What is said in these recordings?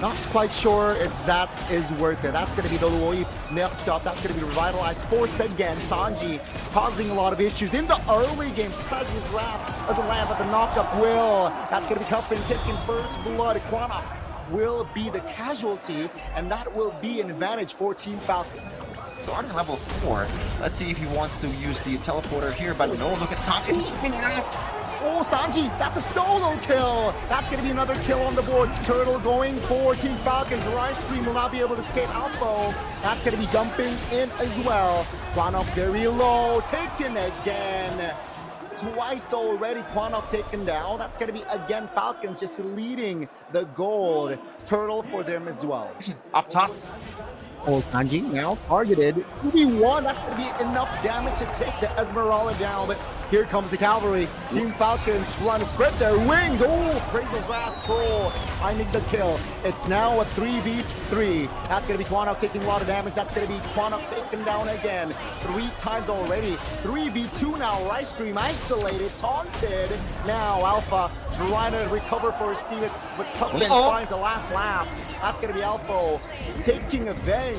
Not quite sure that is worth it. That's going to be the Loi next up. That's going to be revitalized. Forced again. Sanji causing a lot of issues in the early game. Presence Wrath doesn't land, but the knockup will. That's going to be Cuffin taking first blood. Quanop will be the casualty, and that will be an advantage for Team Falcons. Starting level 4. Let's see if he wants to use the teleporter here, but no, look at Sanji. He's spinning out. Oh, Sanji, that's a solo kill. That's going to be another kill on the board. Turtle going for Team Falcons. Rice Cream will not be able to escape Alpha. That's going to be jumping in as well. Quanop very low. Taken again. Twice already, Quanop taken down. That's going to be, again, Falcons just leading the gold. Turtle for them as well. Up top. Oh, Sanji now targeted. 2v1, that's going to be enough damage to take the Esmeralda down, but here comes the cavalry. Team Falcons trying to spread their wings. Oh, Crazel's Wrath Troll finding the kill. It's now a 3v3. That's going to be Quanop taking a lot of damage. That's going to be Quanop taken down again. 3 times already. 3v2 now. Rice Cream isolated, taunted. Now Alpha trying to recover for his teammates, but Cuffin finds the last laugh. That's going to be Alpha taking revenge.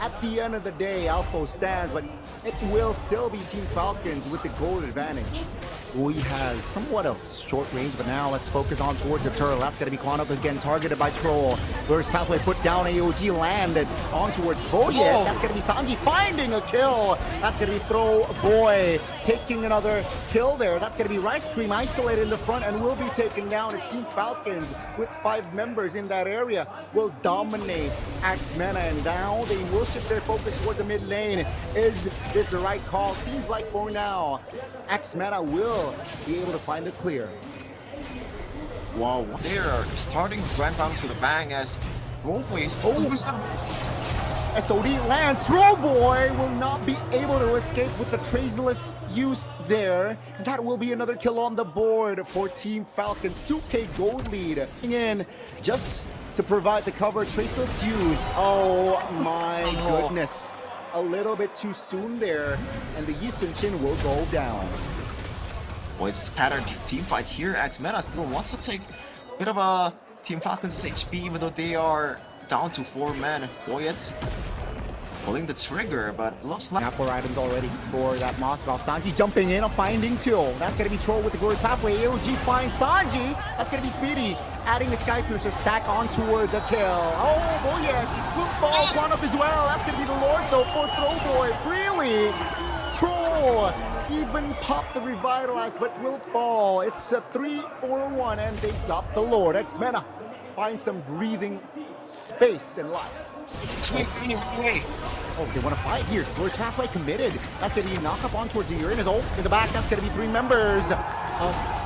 At the end of the day, Alpha stands, but it will still be Team Falcons with the gold advantage. He has somewhat of short range, but now let's focus on towards the Turtle. That's going to be Quanop again, targeted by Troll. First pathway put down, AOG landed on towards Boyet. That's going to be Sanji finding a kill. That's going to be Throw Boy taking another kill there. That's going to be Rice Cream isolated in the front and will be taken down as Team Falcons with 5 members in that area will dominate Mena, and now they will shift their focus towards the mid lane. Is this the right call? Seems like for now, Mena will be able to find it clear. Wow, they are starting Grand Rounds with a bang as Rollboy is SOD lands. Throwboy will not be able to escape with the Traceless use there. That will be another kill on the board for Team Falcons. 2k gold lead in just to provide the cover. Traceless use. Oh my goodness. A little bit too soon there, and the Yi Sun-Shin will go down. Boy, it's a scattered team fight here. Mena still wants to take a bit of a Team Falcons HP, even though they are down to 4 men. Boyet pulling the trigger, but it looks like Apple items already for that Moskov. Sanji jumping in, finding 2. That's going to be Troll with the glorious halfway. AOG finds Sanji. That's going to be Speedy, adding the Sky Piercer stack on towards a kill. Oh, Boyet will fall. Quanop as well. That's going to be the Lord, though, for Throwboy. Freely. Troll even popped the Revitalize, but will fall. It's a 3-4-1, and they got the Lord. Mena finds some breathing space in life. Oh, they want to fight here. Glorious halfway committed. That's going to be a knock-up on towards the Uranus. Oh, in the back, that's going to be 3 members.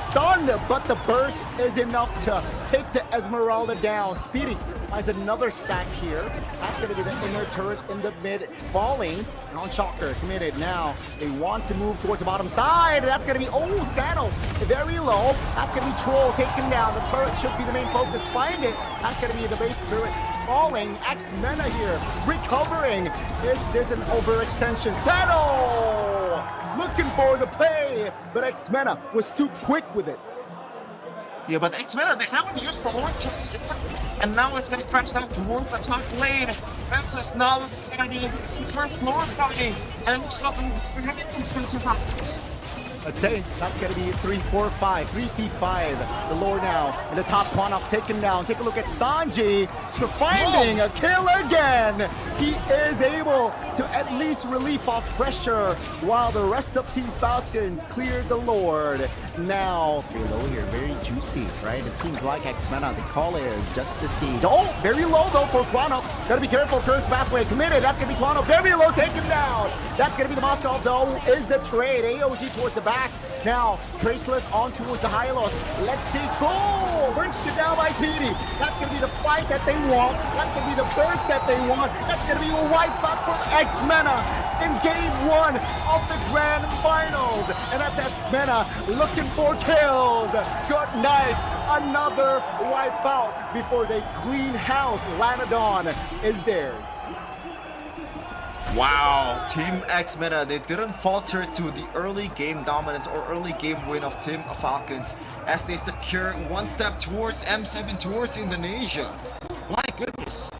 Stunned, but the burst is enough to take the Esmeralda down. Speedy finds another stack here. That's going to be the inner turret in the mid. It's falling. Non-shocker committed. Now they want to move towards the bottom side. That's going to be, oh, Sano very low. That's going to be Troll taken down. The turret should be the main focus. Find it. That's going to be the base turret falling. Mena here recovering. Is this an overextension? Sano looking for the play, but Mena was too quick with it. Yeah, but Mena, they haven't used the Lord just yet, and now it's going to crash down towards the top lane. This is now going to be the first Lord fighting, and it's not going to happen. Let's say that's going to be 3-4-5, 3v5. The Lord now in the top. Quanop taken down. Take a look at Sanji finding a kill again. He is able to at least relieve off pressure while the rest of Team Falcons cleared the Lord. Now, below here, very juicy, right? It seems like Mena, the call is just the siege. Oh, very low though for Quanop. Gotta be careful. Curse pathway committed. That's gonna be Quanop. Very low, taken down. That's gonna be the Moskov though. Is the trade. AOG towards the back. Now, Traceless on towards the Hylos. Let's see. Troll burst it down by Speedy. That's going to be the fight that they want. That's going to be the burst that they want. That's going to be a wipe out for Mena in game 1 of the Grand Finals. And that's Mena looking for kills. Good night. Another wipe out before they clean house. Lanadon is theirs. Wow, Team Mena, they didn't falter to the early game dominance or early game win of Team Falcons as they secure 1 step towards M7 towards Indonesia. My goodness.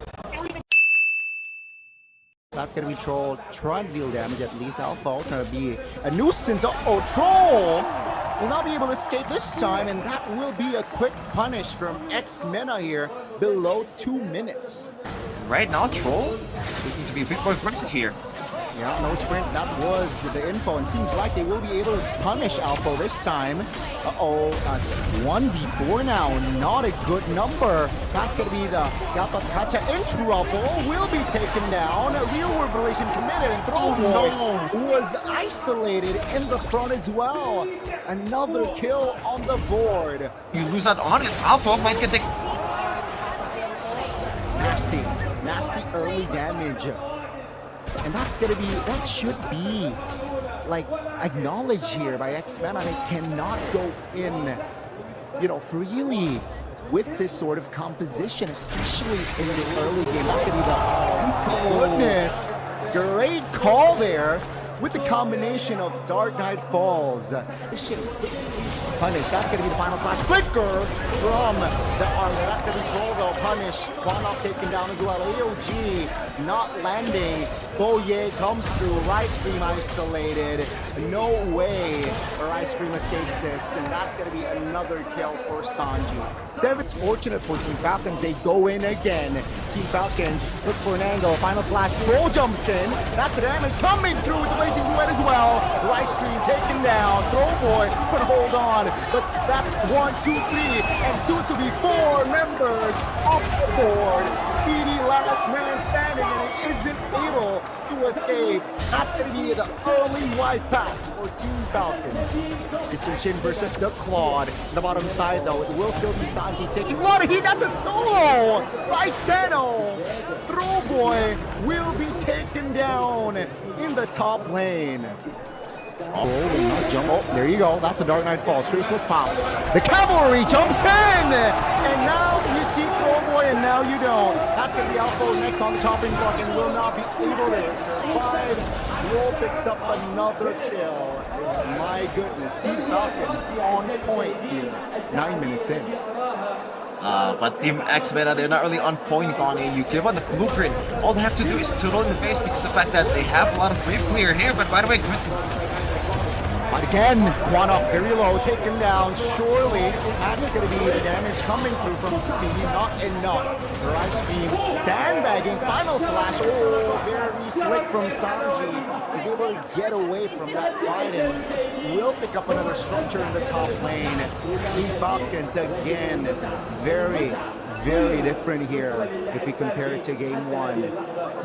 That's gonna be Troll trying to deal damage, at least Alpha trying to be a nuisance. Oh, Troll will not be able to escape this time, and that will be a quick punish from Mena here, below 2 minutes. Right now, Troll looking to be a bit more aggressive here. Yeah, no sprint, that was the info, and seems like they will be able to punish Alpha this time. 1v4 now, not a good number. That's going to be the Alpha Kacha in trouble, will be taken down. Real world relation committed, and Throwboy was isolated in the front as well. Another kill on the board. You lose out on it, Alpha might get the... Nasty early damage. And that should be like acknowledged here by Mena. They cannot go in, freely with this sort of composition, especially in the early game. That's gonna be goodness, great call there with the combination of Dark Knight Falls. This should punish. That's gonna be the final slash flicker from the armor. That's gonna be Troll though, punished. Quanoff taken down as well. AOG not landing. Boye comes through. Rice Cream isolated. No way Rice Cream escapes this, and that's gonna be another kill for Sanji. It's fortunate for Team Falcons. They go in again. Team Falcons look for an angle. Final slash. Troll jumps in. That's the damage coming through with the blazing duet as well. Rice Cream taken down. Throwboy could hold on, but that's 1, 2, 3, and soon to be 4 members off the board. Speedy last man standing, and he isn't able to escape. That's going to be the early wide pass for Team Falcons. Christian Shin versus the Claude. The bottom side, though, it will still be Sanji taking a lot of heat. That's a solo by Seno. Throwboy will be taken down in the top lane. Oh, there you go. That's a Dark Knight Falls. Traceless pop. The Cavalry jumps in! And now you see Throwboy, and now you don't. That's going to be Alpha next on the chopping block and will not be able to survive. Troll picks up another kill. My goodness. Team Falcons on point here. 9 minutes in. But Team Mena, they're not really on point, Bonnie. You give on the blueprint. All they have to do is to roll in the face because of the fact that they have a lot of brave clear here. But by the way, Chris. But again, Quanoff very low, taken down. Surely that's going to be the damage coming through from Speedy. Not enough. Rice Cream sandbagging. Final slash. Oh, very slick from Sanji. Is able to get away from that fight and will pick up another structure in the top lane. Team Falcons again, very different here if we compare it to game 1.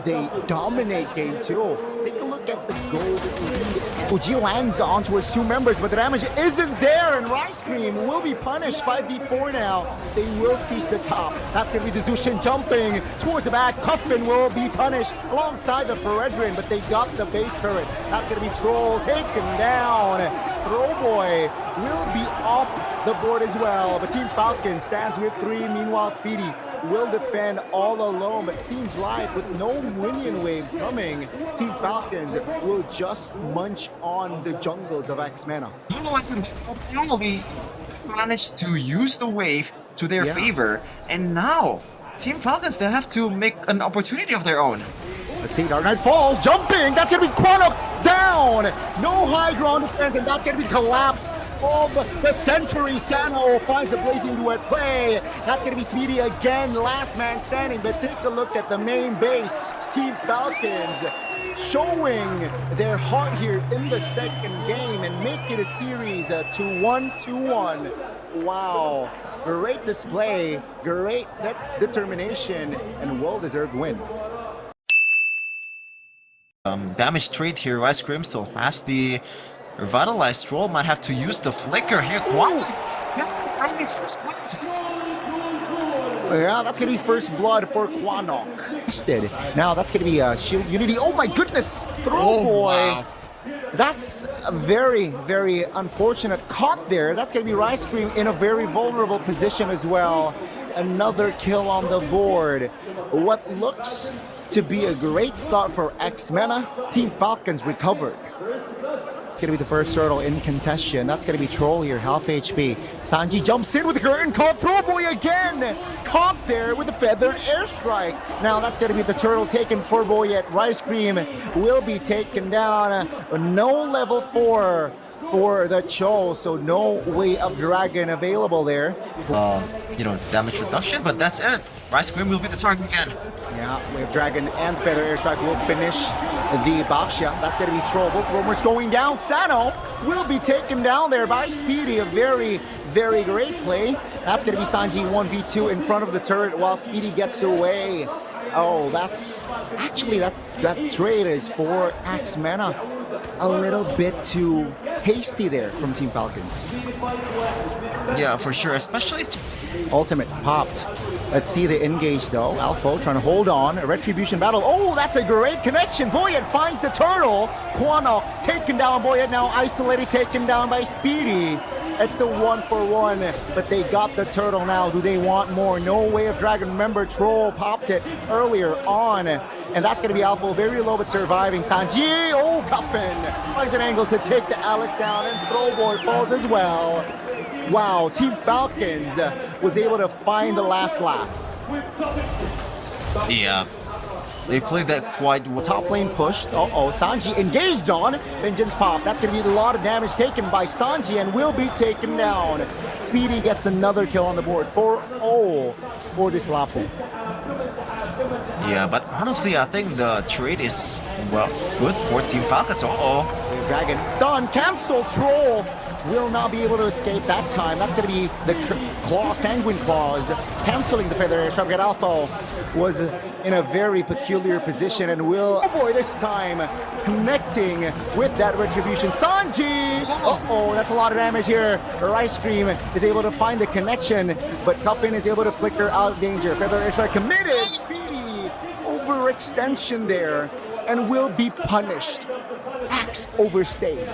They dominate game 2. Take a look at the gold lead. OG lands onto his 2 members, but the damage isn't there, and Rice Cream will be punished. 5v4 now. They will siege the top. That's going to be the Zushin jumping towards the back. Cuffman will be punished alongside the Feredrin, but they got the base turret. That's going to be Troll taken down. Throwboy will be off the board as well, but Team Falcon stands with 3. Meanwhile, Speedy will defend all alone, but it seems like with no minion waves coming, Team Falcons will just munch on the jungles of Mena. They managed to use the wave to their favor, and now Team Falcons, they have to make an opportunity of their own. Let's see, Dark Knight Falls, jumping, that's gonna be Quanoff down! No high ground defense, and that's gonna be collapse of the century. Sano finds the blazing duet play. That's gonna be Speedy again, last man standing, but take a look at the main base. Team Falcons showing their heart here in the second game and make it a series to 1-1. Wow, great display, great determination, and well-deserved win. Damage trade here. Rice Cream still has the revitalized Troll. Might have to use the flicker here. Yeah, that's gonna be first blood for Quanoff. Now that's gonna be Shield Unity. Oh my goodness! Throwboy! That's a very unfortunate caught there. That's gonna be Rice Cream in a very vulnerable position as well. Another kill on the board. What looks to be a great start for Mena. Team Falcons recovered. going to be the first turtle in contention. That's going to be Troll here, half HP. Sanji jumps in with the curtain call. Throwboy again. Caught there with the feathered airstrike. Now that's going to be the turtle taken for Boyet. Rice Cream will be taken down. No level 4 for the Cho, so no way of dragon available there. Damage reduction, but that's it. Rice Cream will be the target again. Yeah, Wave Dragon and Feather Airstrike will finish the Baxia. That's going to be Troll. Both rumors going down. Sano will be taken down there by Speedy. A very, very great play. That's going to be Sanji 1v2 in front of the turret while Speedy gets away. Oh, that's actually that trade is for Axe Mena. A little bit too hasty there from Team Falcons. Yeah, for sure, especially Ultimate popped. Let's see the engage though. Alpha trying to hold on. A retribution battle. Oh, that's a great connection. Boyet finds the turtle. Quanok taken down. Boyet now isolated, taken down by Speedy. It's a 1-for-1, but they got the turtle now. Do they want more? No way of dragon. Remember, Troll popped it earlier on. And that's going to be Alpha, very low but surviving. Sanji, oh, Cuffin finds an angle to take the Alice down, and Throwboy falls as well. Wow, Team Falcons was able to find the last laugh. Yeah, they played that quite well. Top lane pushed. Sanji engaged on. Vengeance pop. That's going to be a lot of damage taken by Sanji and will be taken down. Speedy gets another kill on the board. 4-0 for this Lapo. Yeah, but honestly, I think the trade is, well, good for Team Falcons. Dragon stun, cancel. Troll will not be able to escape that time. That's going to be the Sanguine Claws canceling the Feather Airstrike. Alpha was in a very peculiar position and will, oh boy, this time connecting with that retribution. Sanji! That's a lot of damage here. Rice Cream is able to find the connection, but Cuffin is able to flicker out of danger. Feather Airstrike committed. Speedy overextension there and will be punished. Axe overstayed.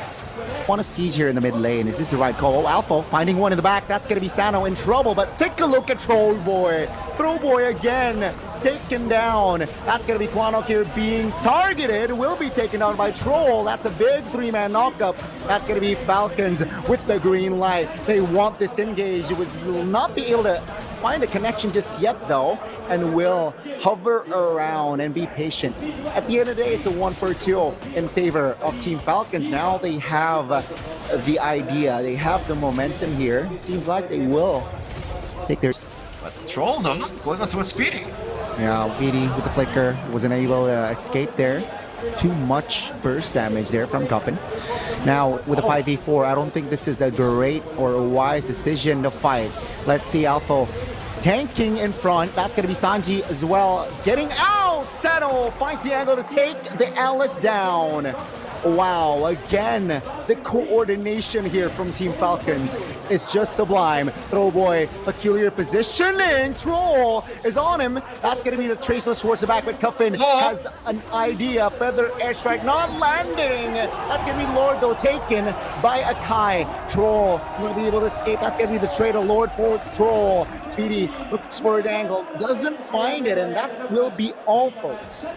Want a siege here in the mid lane. Is this the right call? Oh, Alpha finding one in the back. That's going to be Sano in trouble, but take a look at Throwboy. Throwboy again taken down. That's going to be Quanok here being targeted. Will be taken down by Troll. That's a big 3-man knockup. That's going to be Falcons with the green light. They want this engage. Will not be able to find a connection just yet though, and will hover around and be patient. At the end of the day, it's a 1-for-2 in favor of Team Falcons. Now they have the idea, they have the momentum here. It seems like they will take their... But Troll though, going on through Speedy. Yeah, Speedy with the flicker wasn't able to escape there. Too much burst damage there from Coffin. Now with a 5v4, I don't think this is a great or a wise decision to fight. Let's see Alpha tanking in front. That's going to be Sanji as well. Getting out! Sano finds the angle to take the Alice down. Wow, again, the coordination here from Team Falcons is just sublime. Throwboy, peculiar positioning. Troll is on him. That's going to be the Traceless Schwarzenback, but Cuffin has an idea. Feather Airstrike not landing. That's going to be Lord, though, taken by Akai. Troll will be able to escape. That's going to be the trade of Lord for Troll. Speedy looks for an angle, doesn't find it, and that will be all, folks.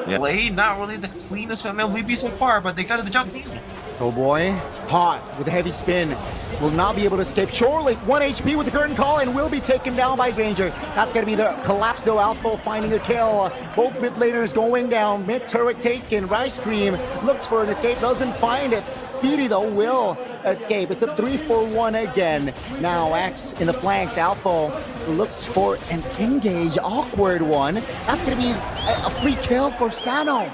Yeah. Play not really the cleanest from MLBB so far, but they got the job done. Oh boy, caught with a heavy spin. Will not be able to escape. Chorley, 1 HP with the curtain call and will be taken down by Granger. That's going to be the collapse though. Alpha finding a kill. Both mid laners going down. Mid turret taken. Rice Cream looks for an escape, doesn't find it. Speedy though will escape. It's a 3-for-1 again. Now Axe in the flanks. Alpha looks for an engage. Awkward one. That's going to be a free kill for Sano.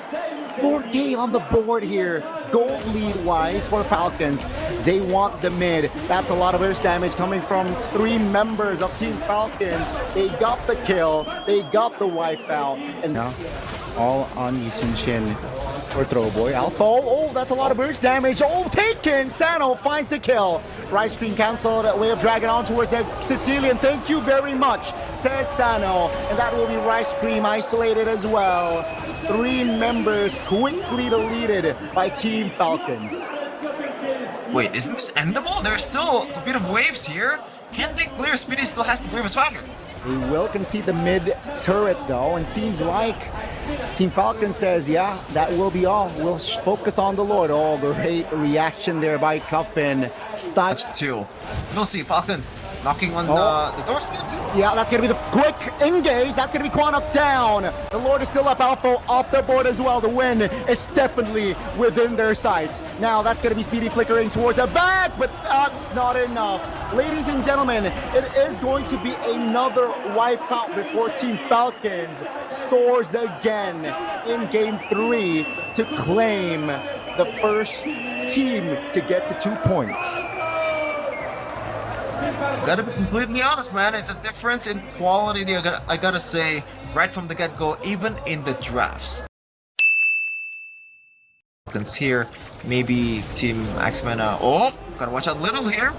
4K on the board here. Gold lead wise for Falcons. They want the mid. That's a lot of burst damage coming from 3 members of Team Falcons. They got the kill. They got the wipeout. And now all on Yisun Shin for Throwboy. Alpha. Oh, that's a lot of burst damage. Oh, taken. Sano finds the kill. Rice Cream canceled. Way of Dragon on towards that Sicilian. Thank you very much, says Sano. And that will be Rice Cream isolated as well. 3 members quickly deleted by Team Falcons. Wait, isn't this endable? There's still a bit of waves here. Can't they clear? Speedy still has the wave as fire. We will concede the mid turret though, and seems like Team Falcon says, yeah, that will be all. We'll focus on the Lord. Oh, great reaction there by Cuffin. Touch 2. We'll see Falcon knocking on the doorstep. Yeah, that's going to be the quick engage. That's going to be Quanok down. The Lord is still up. Alpha off the board as well. The win is definitely within their sights. Now, that's going to be Speedy flickering towards the back, but that's not enough. Ladies and gentlemen, it is going to be another wipeout before Team Falcons soars again in Game 3 to claim the first team to get to 2 points. Gotta be completely honest, man. It's a difference in quality. I gotta say, right from the get-go, even in the drafts. Here, maybe Team Mena. Oh, gotta watch out little here.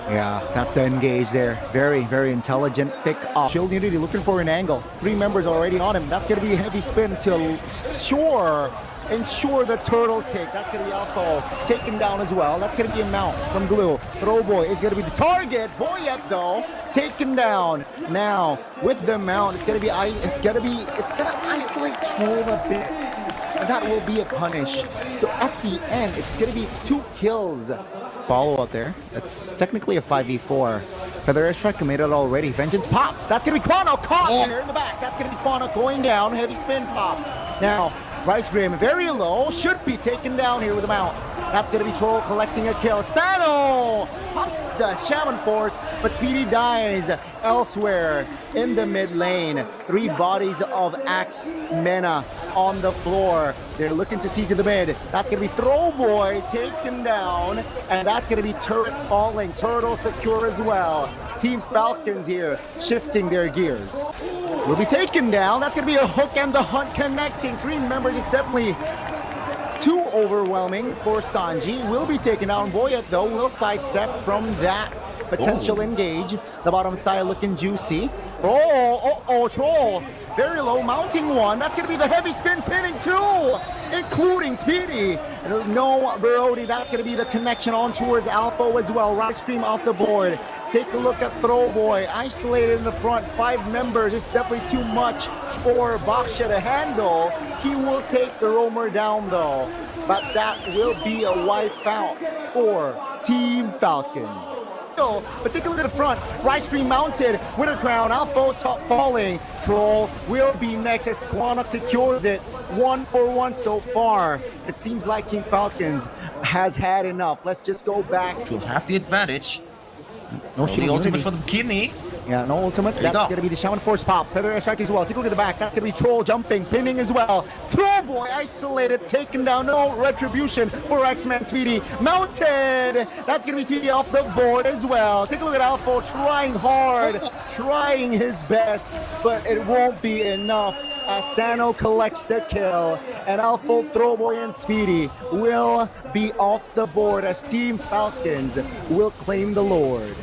Yeah, that's the engage there. Very, very intelligent pick off. Shield Unity looking for an angle. 3 members already on him. That's gonna be a heavy spin to ensure the turtle take. That's going to be Alpha taken down as well. That's going to be a mount from Glue. Throwboy is going to be the target. Boyet though taken down. Now with the mount, it's going to isolate Troll a bit. And that will be a punish. So at the end, it's going to be 2 kills. Follow up there. That's technically a 5v4. Feather Airstrike made it already. Vengeance popped. That's going to be Quano caught here in the back. That's going to be Quano going down. Heavy spin popped. Now, Rice Grim very low. Should be taken down here with a mount. That's going to be Troll collecting a kill. Sano pops the Shaman Force, but Speedy dies elsewhere in the mid lane. 3 bodies of Axe Mena on the floor. They're looking to siege to the mid. That's going to be Throwboy taken down, and that's going to be Turret falling. Turtle secure as well. Team Falcons here shifting their gears. Will be taken down. That's going to be a hook and the hunt connecting. 3 members is definitely too overwhelming for Sanji. Will be taken down. Boyet though will sidestep from that potential engage. The bottom side looking juicy. Troll. Very low, mounting one. That's going to be the heavy spin pinning 2, including Speedy. No Brody. That's going to be the connection on towards Alpha as well. Rise Stream off the board. Take a look at Throwboy. Isolated in the front. 5 members. It's definitely too much for Baksha to handle. He will take the roamer down though. But that will be a wipeout for Team Falcons. But take a look at the front. Rice Stream mounted. Winter Crown. Alpha top falling. Troll will be next as Quanok secures it. 1 for 1 so far. It seems like Team Falcons has had enough. Let's just go back. We'll have the advantage. No the ultimate for the kidney. Yeah, no ultimate. That's going to be the Shaman Force pop. Feather Airstrike as well. Take a look at the back. That's going to be Troll jumping, pinning as well. Throwboy isolated, taken down. No retribution for X-Man Speedy. Mounted. That's going to be Speedy off the board as well. Take a look at Alpha trying hard, trying his best, but it won't be enough. Asano collects the kill, and Alpha, Throwboy, and Speedy will be off the board as Team Falcons will claim the Lord.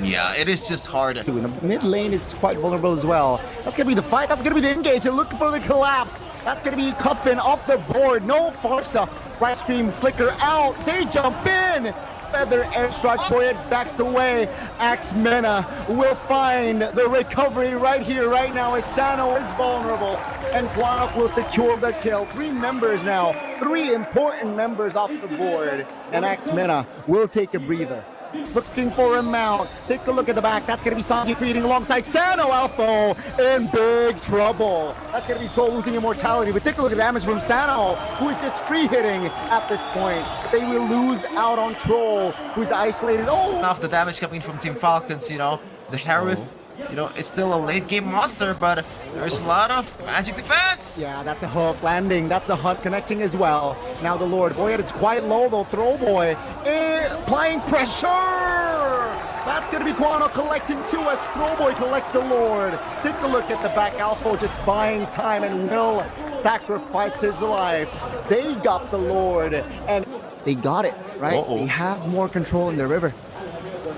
Yeah, it is just hard. In the mid lane is quite vulnerable as well. That's going to be the fight. That's going to be the engage. They're looking for the collapse. That's going to be Cuffin off the board. No Farsa. Right Stream flicker out. They jump in. Feather Airstrike. Boyet backs away. Axe Mena will find the recovery right here, right now, as Sano is vulnerable. And Quanok will secure the kill. 3 members now. 3 important members off the board. And Axe Mena will take a breather. Looking for a mount. Take a look at the back. That's going to be Sanji feeding alongside Sano. Alpha in big trouble. That's going to be Troll losing immortality. But take a look at damage from Sano, who is just free hitting at this point. They will lose out on Troll, who's isolated. Enough the damage coming from Team Falcons, the Harith. It's still a late game monster, but there's a lot of magic defense. Yeah, that's a hook landing. That's a hunt connecting as well. Now the Lord. Boyet is quite low though. Throwboy applying pressure. That's going to be Quano collecting 2 as Throwboy collects the Lord. Take a look at the back. Alpha just buying time and will sacrifice his life. They got the Lord and they got it, right? They have more control in the river.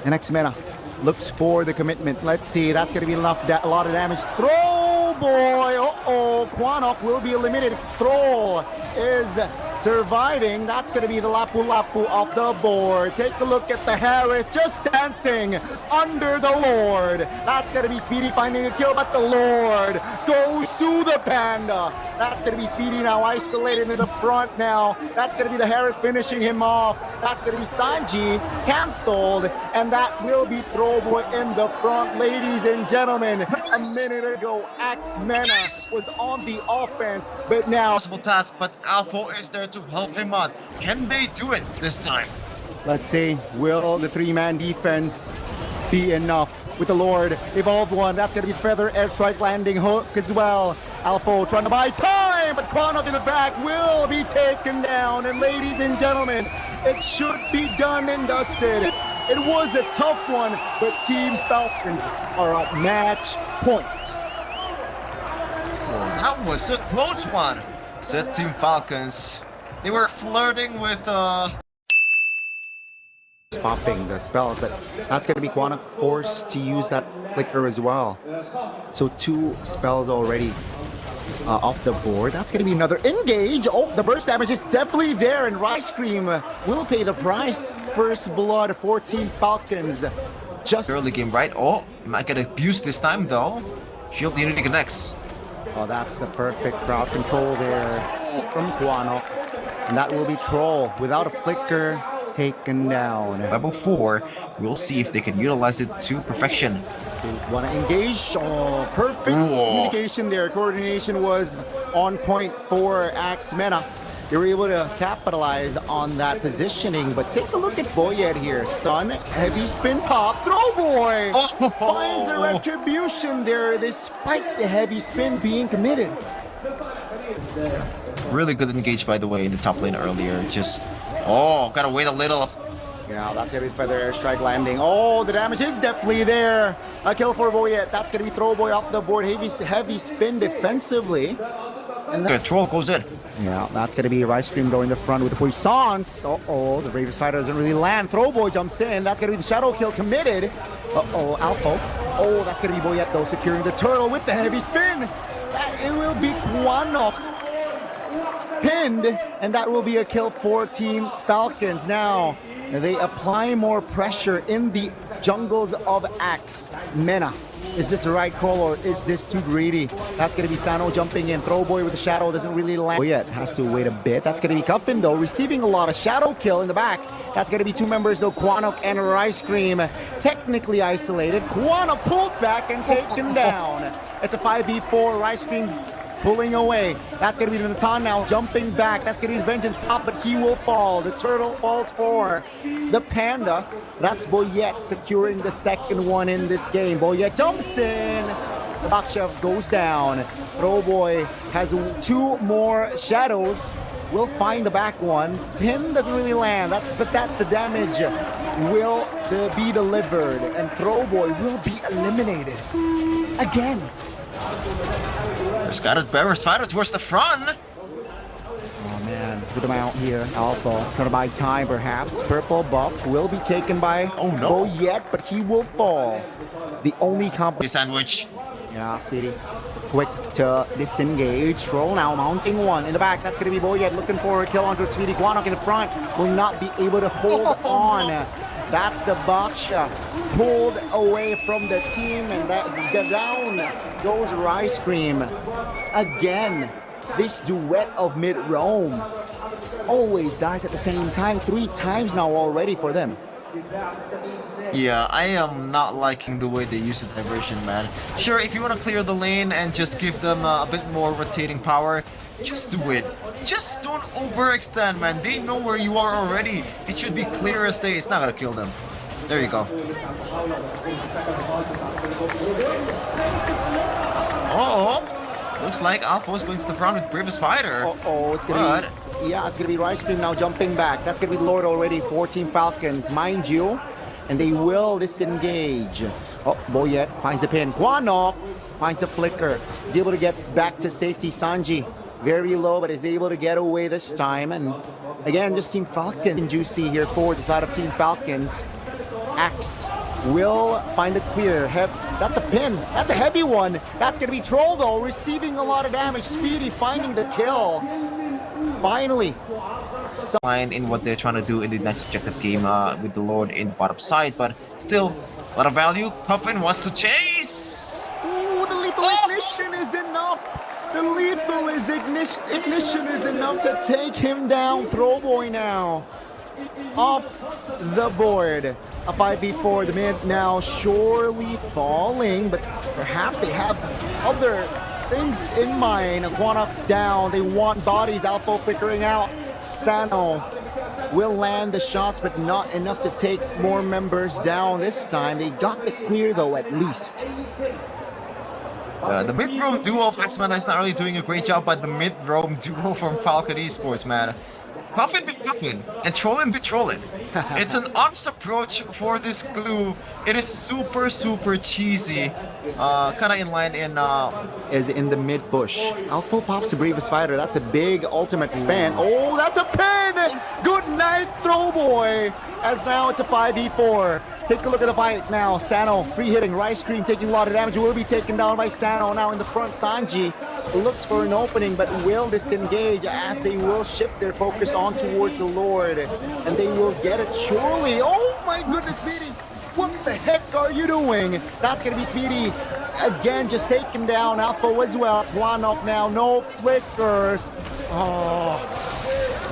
And X-Mena looks for the commitment. Let's see. That's going to be a lot of damage. Throwboy. Quanok will be eliminated. Troll is surviving. That's going to be the Lapu-Lapu off the board. Take a look at the Harris just dancing under the Lord. That's going to be Speedy finding a kill, but the Lord goes to the Panda. That's going to be Speedy now isolated in the front now. That's going to be the Harris finishing him off. That's going to be Sanji canceled, and that will be Throwboy in the front. Ladies and gentlemen, a minute ago, Mena was on the offense, but now Possible task, but Alpha is there to help him out. Can they do it this time? let's see, will the three-man defense be enough? With the Lord, evolved one, that's going to be Feather airstrike landing hook as well. Alpha trying to buy time, but Quanok in the back will be taken down. And ladies and gentlemen, it should be done and dusted. It was a tough one, but Team Falcons are at match point. Well, that was a close one, said Team Falcons. They were flirting with Popping the spells, but that's going to be Quanok forced to use that flicker as well. So 2 spells already off the board. That's going to be another engage. Oh, the burst damage is definitely there, and Rice Cream will pay the price. First blood for Team Falcons. Just early game, right? Oh, might get abused this time though. Shield Unity connects. oh, that's a perfect crowd control there from Quanok, and that will be Troll without a flicker. Taken down. Level 4, we'll see if they can utilize it to perfection. They want to engage. Oh, perfect communication there. Coordination was on point for Mena. They were able to capitalize on that positioning, but take a look at Boyet here. Stun, heavy spin pop, Throwboy finds a retribution there despite the heavy spin being committed. Really good engage, by the way, in the top lane earlier. Just, oh, gotta wait a little. Yeah, that's gonna be Feather airstrike landing. Oh, the damage is definitely there. A kill for Boyet. That's gonna be Throwboy off the board. Heavy spin defensively. And The troll goes in. yeah, that's gonna be Rice Cream going to front with the Puissance. Uh-oh, the Ravens fighter doesn't really land. Throwboy jumps in. That's gonna be the shadow kill committed. Uh-oh, Alpha. Oh, that's gonna be Boyet though, securing the turtle with the heavy spin. It will be Quanok pinned, and that will be a kill for Team Falcons. Now, they apply more pressure in the jungles of Mena. Is this the right call, or is this too greedy? That's going to be Sano jumping in. Throwboy with the shadow doesn't really land. Yet has to wait a bit. That's going to be Cuffin though, receiving a lot of shadow kill in the back. That's going to be 2 members though, Quanok and Rice Cream, technically isolated. Quanok pulled back and taken down. It's a 5v4. Rice Cream pulling away. That's going to be the Natan now jumping back. That's going to be Vengeance pop, but he will fall. The turtle falls for the Panda. That's Boyet securing the second one in this game. Boyet jumps in. The Bakshev goes down. Throwboy has 2 more shadows. Will find the back one. Pin doesn't really land, but that's the damage will be delivered, and Throwboy will be eliminated again. Scattered Bearers fighter towards the front. Oh man, put him out here. Alpha trying to buy time perhaps. Purple buff will be taken by Boyet, but he will fall. The only Sandwich. Yeah, Speedy. Quick to disengage. Troll now mounting one in the back. That's going to be Boyet looking for a kill onto Speedy. Quanok in the front will not be able to hold on. That's the Baksha pulled away from the team, and that down goes Rice Cream. Again, this duet of mid-roam always dies at the same time. 3 times now already for them. Yeah, I am not liking the way they use the diversion, man. Sure, if you want to clear the lane and just give them a bit more rotating power, just do it. Just don't overextend, man. They know where you are already. It should be clear as day. It's not gonna kill them. There you go. Oh, looks like Alpha is going to the front with Bravest Fighter. Oh, it's gonna be, yeah, it's gonna be Rice Cream now jumping back. That's gonna be Lord already for Team Falcons, mind you, and they will disengage. Oh, Boyet finds the pin. Quanok finds the flicker. He's able to get back to safety. Sanji very low, but is able to get away this time. And again, just Team Falcons juicy here for the side of Team Falcons. Axe will find it clear. That's a pin. That's a heavy one. That's going to be Troll, though, receiving a lot of damage. Speedy finding the kill. finally line in what they're trying to do in the next objective game with the Lord in the bottom side, but still a lot of value. Puffin wants to chase. Ooh, the lethal ignition is enough. The lethal ignition is enough to take him down. Throwboy now off the board. A 5v4. The mid now surely falling, but perhaps they have other things in mind. Aquana down. They want bodies. Alpha figuring out. Sano will land the shots, but not enough to take more members down this time. They got the clear though, at least. The mid-roam duo of X-Men is not really doing a great job, but the mid-roam duo from Falcon eSports, man. Puffin be puffin and trollin be trollin. It's an honest approach for this glue. It is super cheesy. Kinda in line in is in the mid bush. Alpha pops the bravest fighter. That's a big ultimate span. Oh, that's a pin! Good night, Throwboy. As now it's a 5v4. Take a look at the fight now. Sano free hitting. Rice Cream taking a lot of damage. Will be taken down by Sano. Now in the front, Sanji looks for an opening, but will disengage as they will shift their focus on towards the Lord, and they will get it surely. Oh my goodness, Speedy! What the heck are you doing? That's gonna be Speedy again, just taken down. Alpha as well. One up now. No flickers. Oh,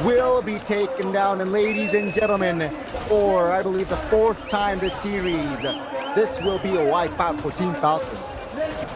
will be taken down, and ladies and gentlemen, for I believe the 4th time this series, this will be a wipeout for Team Falcons.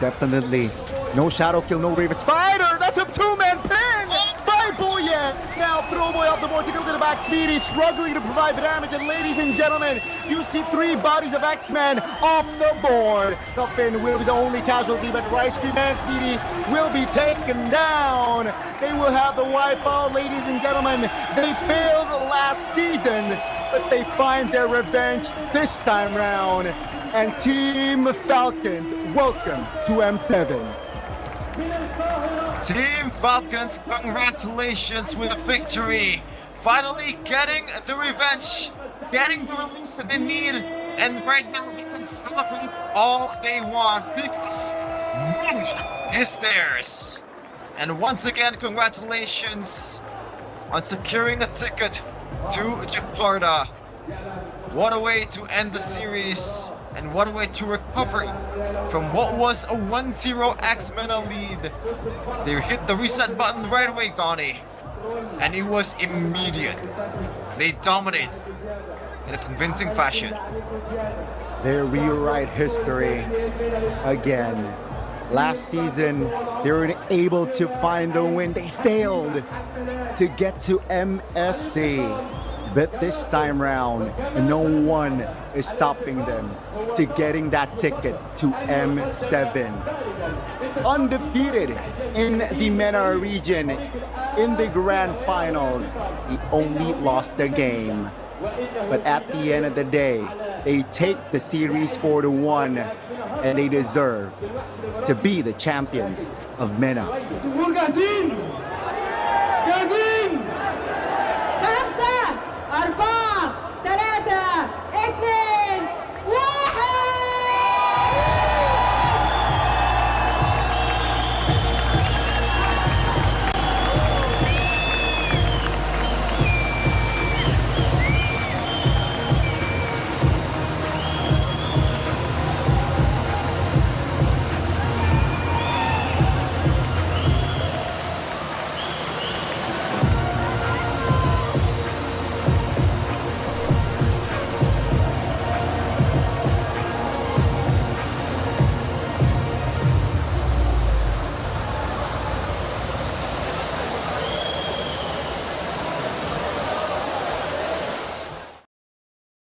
Definitely. No shadow kill, no Raven Spider. That's a 2-man pin by Boyet. Now Throwboy off the board. Take a look at the back. Speedy struggling to provide the damage. And ladies and gentlemen, you see 3 bodies of X-Men off the board. Coffin will be the only casualty, but Rice Cream and Speedy will be taken down. They will have the wipeout, ladies and gentlemen. They failed last season, but they find their revenge this time round. And Team Falcons, welcome to M7. Team Falcons, congratulations with a victory. Finally getting the revenge, getting the release that they need, and right now they can celebrate all they want because Mena is theirs. And once again, congratulations on securing a ticket to Jakarta. What a way to end the series, and what a way to recover from what was a 1-0 X-Mena lead. They hit the reset button right away, Gani, and it was immediate. They dominate in a convincing fashion. They rewrite history again. Last season, they were able to find the win. They failed to get to MSC. But this time round, no one is stopping them to getting that ticket to M7. Undefeated in the MENA region in the grand finals, they only lost their game. But at the end of the day, they take the series 4-1, and they deserve to be the champions of MENA.